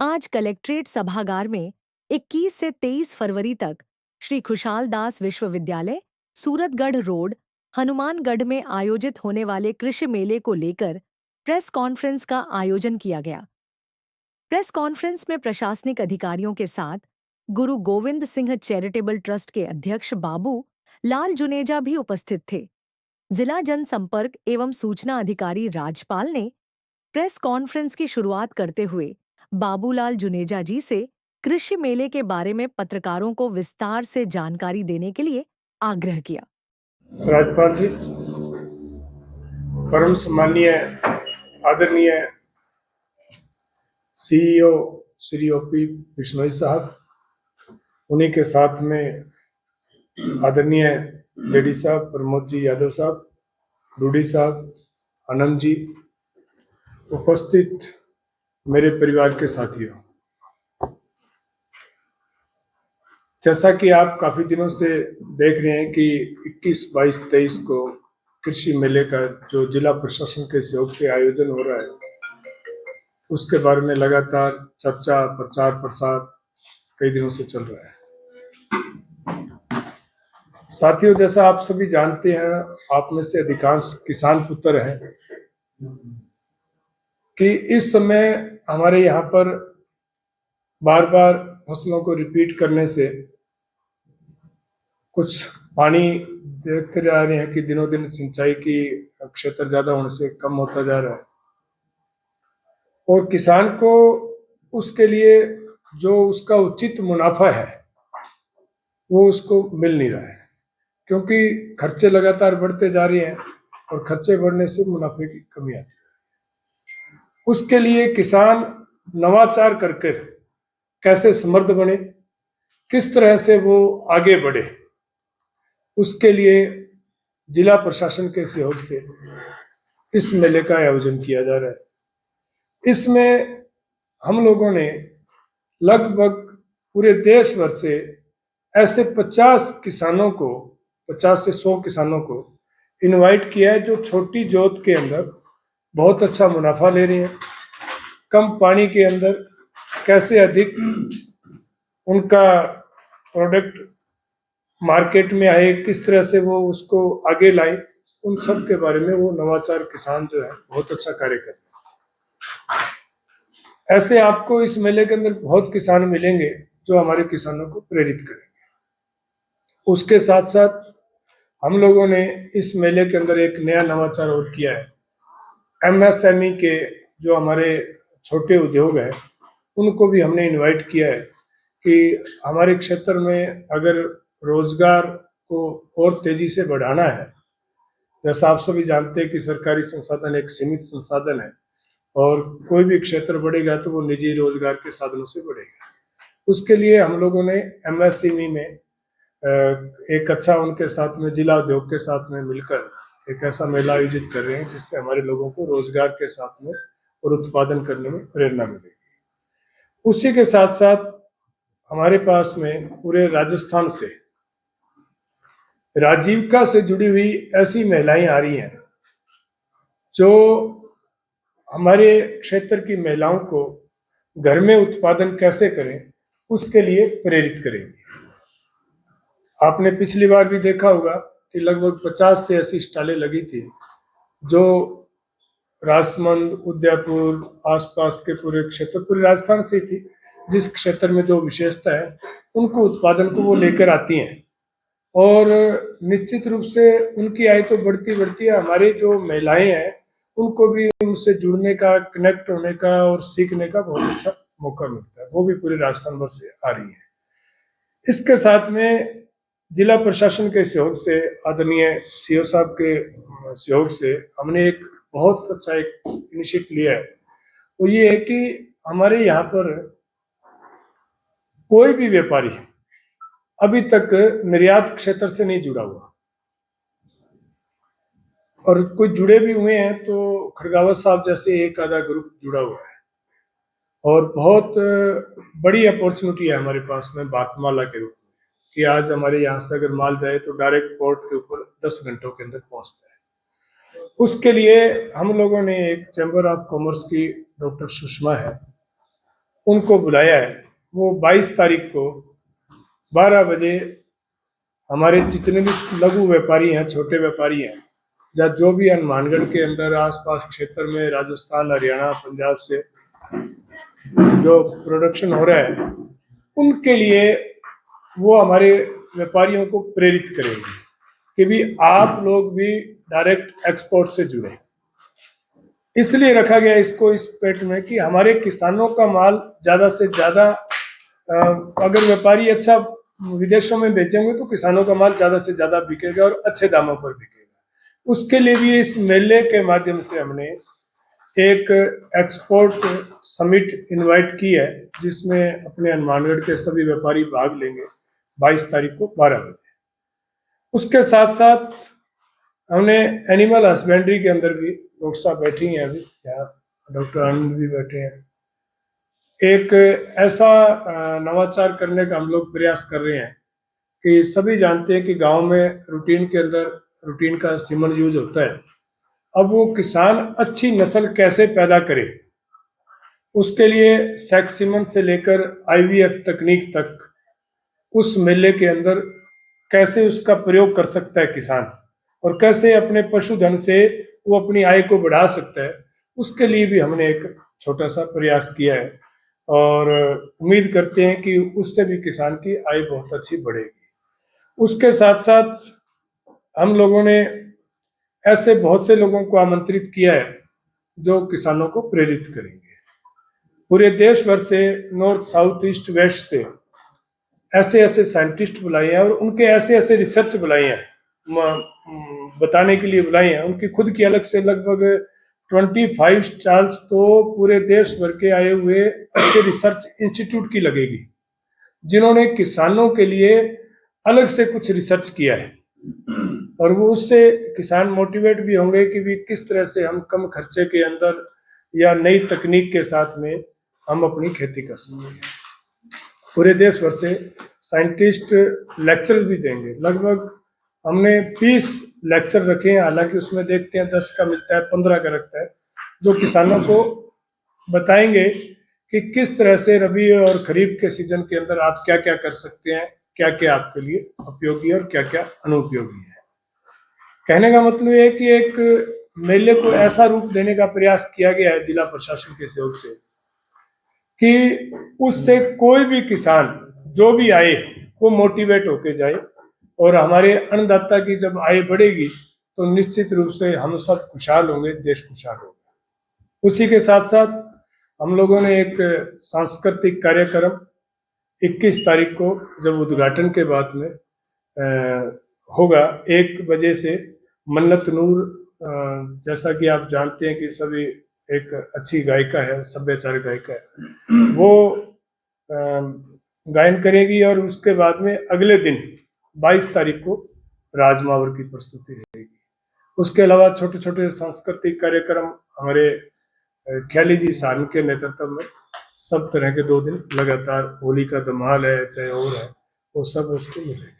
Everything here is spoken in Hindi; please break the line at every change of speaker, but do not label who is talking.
आज कलेक्ट्रेट सभागार में 21 से 23 फरवरी तक श्री खुशहाल दास विश्वविद्यालय, सूरतगढ़ रोड, हनुमानगढ़ में आयोजित होने वाले कृषि मेले को लेकर प्रेस कॉन्फ्रेंस का आयोजन किया गया। प्रेस कॉन्फ्रेंस में प्रशासनिक अधिकारियों के साथ गुरु गोविंद सिंह चैरिटेबल ट्रस्ट के अध्यक्ष बाबू लाल जुनेजा भी उपस्थित थे। जिला जनसंपर्क एवं सूचना अधिकारी राजपाल ने प्रेस कॉन्फ्रेंस की शुरुआत करते हुए बाबूलाल जुनेजा जी से कृषि मेले के बारे में पत्रकारों को विस्तार से जानकारी देने के लिए आग्रह किया।
राज्यपाल जी, परम सम्मानीय आदरणीय सीईओ श्री ओपी बिश्नोई साहब, उन्हीं के साथ में आदरणीय जेडी साहब, प्रमोद जी यादव साहब, डूडी साहब, आनंद जी, उपस्थित मेरे परिवार के साथियों, जैसा कि आप काफी दिनों से देख रहे हैं कि 21, 22, 23 को कृषि मेले का जो जिला प्रशासन के सहयोग से आयोजन हो रहा है, उसके बारे में लगातार चर्चा, प्रचार, प्रसार कई दिनों से चल रहा है। साथियों, जैसा आप सभी जानते हैं, आप में से अधिकांश किसान पुत्र हैं कि इस समय हमारे यहाँ पर बार बार फसलों को रिपीट करने से कुछ पानी देखते जा रहे हैं कि दिनों दिन सिंचाई की क्षेत्र ज्यादा होने से कम होता जा रहा है, और किसान को उसके लिए जो उसका उचित मुनाफा है वो उसको मिल नहीं रहा है, क्योंकि खर्चे लगातार बढ़ते जा रहे हैं और खर्चे बढ़ने से मुनाफे की कमी आती है। उसके लिए किसान नवाचार करके कैसे समृद्ध बने, किस तरह से वो आगे बढ़े, उसके लिए जिला प्रशासन के सहयोग से इस मेले का आयोजन किया जा रहा है। इसमें हम लोगों ने लगभग पूरे देश भर से ऐसे 50 किसानों को, 50 से 100 किसानों को इनवाइट किया है, जो छोटी जोत के अंदर बहुत अच्छा मुनाफा ले रहे हैं। कम पानी के अंदर कैसे अधिक उनका प्रोडक्ट मार्केट में आए, किस तरह से वो उसको आगे लाए, उन सब के बारे में वो नवाचार किसान जो है बहुत अच्छा कार्य कर रहे हैं। ऐसे आपको इस मेले के अंदर बहुत किसान मिलेंगे जो हमारे किसानों को प्रेरित करेंगे। उसके साथ साथ हम लोगों ने इस मेले के अंदर एक नया नवाचार और किया है। एमएसएमई के जो हमारे छोटे उद्योग है, उनको भी हमने इनवाइट किया है कि हमारे क्षेत्र में अगर रोजगार को और तेजी से बढ़ाना है, जैसा आप सभी जानते हैं कि सरकारी संसाधन एक सीमित संसाधन है और कोई भी क्षेत्र बढ़ेगा तो वो निजी रोजगार के साधनों से बढ़ेगा। उसके लिए हम लोगों ने एमएसएमई में एक अच्छा उनके साथ में जिला उद्योग के साथ में मिलकर एक ऐसा मेला आयोजित कर रहे हैं जिससे हमारे लोगों को रोजगार के साथ में और उत्पादन करने में प्रेरणा मिलेगी। उसी के साथ साथ हमारे पास में पूरे राजस्थान से राजीविका से जुड़ी हुई ऐसी महिलाएं आ रही हैं जो हमारे क्षेत्र की महिलाओं को घर में उत्पादन कैसे करें उसके लिए प्रेरित करेंगे। आपने पिछली बार भी देखा होगा कि लगभग 50 से ऐसी स्टॉलें लगी थी जो राजसमंद, उदयपुर, आसपास के पूरे क्षेत्र, पूरे राजस्थान से थी। जिस क्षेत्र में जो विशेषता है उनको उत्पादन को वो लेकर आती हैं और निश्चित रूप से उनकी आय तो बढ़ती बढ़ती है, हमारी जो महिलाएं हैं उनको भी उनसे जुड़ने का, कनेक्ट होने का और सीखने का बहुत अच्छा मौका मिलता है। वो भी पूरे राजस्थान भर से आ रही है। इसके साथ में जिला प्रशासन के सहयोग से, आदरणीय सीओ साहब के सहयोग से हमने एक बहुत अच्छा एक इनिशिएटिव लिया है। वो ये है कि हमारे यहाँ पर कोई भी व्यापारी अभी तक निर्यात क्षेत्र से नहीं जुड़ा हुआ, और कोई जुड़े भी हुए हैं तो खड़गावत साहब जैसे एक आधा ग्रुप जुड़ा हुआ है, और बहुत बड़ी अपॉर्चुनिटी है हमारे पास में भारतमाला के रूप में कि आज हमारे यहाँ से अगर माल जाए तो डायरेक्ट पोर्ट के ऊपर 10 घंटों के अंदर पहुंचता है। उसके लिए हम लोगों ने एक चैम्बर ऑफ कॉमर्स की डॉक्टर सुषमा है, उनको बुलाया है। वो 22 तारीख को 12 बजे हमारे जितने भी लघु व्यापारी हैं, छोटे व्यापारी हैं, या जो भी हनुमानगढ़ के अंदर आसपास क्षेत्र में राजस्थान, हरियाणा, पंजाब से जो प्रोडक्शन हो रहा है, उनके लिए वो हमारे व्यापारियों को प्रेरित करेंगे कि भी आप लोग भी डायरेक्ट एक्सपोर्ट से जुड़े। इसलिए रखा गया इसको इस पेट में कि हमारे किसानों का माल ज़्यादा से ज़्यादा, अगर व्यापारी अच्छा विदेशों में बेचेंगे तो किसानों का माल ज़्यादा से ज़्यादा बिकेगा और अच्छे दामों पर बिकेगा। उसके लिए भी इस मेले के माध्यम से हमने एक एक्सपोर्ट समिट इनवाइट की है, जिसमें अपने हनुमानगढ़ के सभी व्यापारी भाग लेंगे 22 तारीख को 12 बजे। उसके साथ साथ हमने एनिमल हस्बेंड्री के अंदर भी डॉक्टर साहब बैठी हैं, अभी यहाँ डॉक्टर आनंद भी बैठे हैं, एक ऐसा नवाचार करने का हम लोग प्रयास कर रहे हैं कि सभी जानते हैं कि गांव में रूटीन के अंदर रूटीन का सीमन यूज होता है। अब वो किसान अच्छी नस्ल कैसे पैदा करे, उसके लिए सेक्स सीमन से लेकर आईवीएफ तकनीक तक उस मेले के अंदर कैसे उसका प्रयोग कर सकता है किसान, और कैसे अपने पशुधन से वो अपनी आय को बढ़ा सकता है, उसके लिए भी हमने एक छोटा सा प्रयास किया है और उम्मीद करते हैं कि उससे भी किसान की आय बहुत अच्छी बढ़ेगी। उसके साथ साथ हम लोगों ने ऐसे बहुत से लोगों को आमंत्रित किया है जो किसानों को प्रेरित करेंगे। पूरे देश भर से, नॉर्थ, साउथ, ईस्ट, वेस्ट से ऐसे ऐसे साइंटिस्ट बुलाए हैं और उनके ऐसे ऐसे रिसर्च बुलाए हैं, बताने के लिए बुलाए हैं। उनकी खुद की अलग से लगभग 25 स्टॉल्स तो पूरे देश भर के आए हुए अच्छे रिसर्च इंस्टीट्यूट की लगेगी, जिन्होंने किसानों के लिए अलग से कुछ रिसर्च किया है, और वो उससे किसान मोटिवेट भी होंगे कि भी किस तरह से हम कम खर्चे के अंदर या नई तकनीक के साथ में हम अपनी खेती कर सकते हैं। पूरे देश भर से साइंटिस्ट लेक्चर भी देंगे। लगभग हमने 20 लेक्चर रखे हैं, हालांकि उसमें देखते हैं 10 का मिलता है, 15 का रखता है, जो किसानों को बताएंगे कि किस तरह से रबी और खरीफ के सीजन के अंदर आप क्या क्या कर सकते हैं, क्या क्या आपके लिए उपयोगी और क्या क्या अनुपयोगी है। कहने का मतलब ये है कि एक मेले को ऐसा रूप देने का प्रयास किया गया है जिला प्रशासन के सहयोग से कि उससे कोई भी किसान जो भी आए वो मोटिवेट होके जाए, और हमारे अन्नदाता की जब आय बढ़ेगी तो निश्चित रूप से हम सब खुशहाल होंगे, देश खुशहाल होगा। उसी के साथ साथ हम लोगों ने एक सांस्कृतिक कार्यक्रम 21 तारीख को जब उद्घाटन के बाद में होगा 1 बजे से, मन्नत नूर, जैसा कि आप जानते हैं कि सभी एक अच्छी गायिका है, सभ्याचार गायिका है, वो गायन करेगी, और उसके बाद में अगले दिन 22 तारीख को राजमावर की प्रस्तुति रहेगी। उसके अलावा छोटे छोटे सांस्कृतिक कार्यक्रम हमारे ख्याली जी सारन के नेतृत्व में सब तरह के 2 दिन लगातार, होली का धमाल है चाहे और है, वो सब उसको मिलेगा।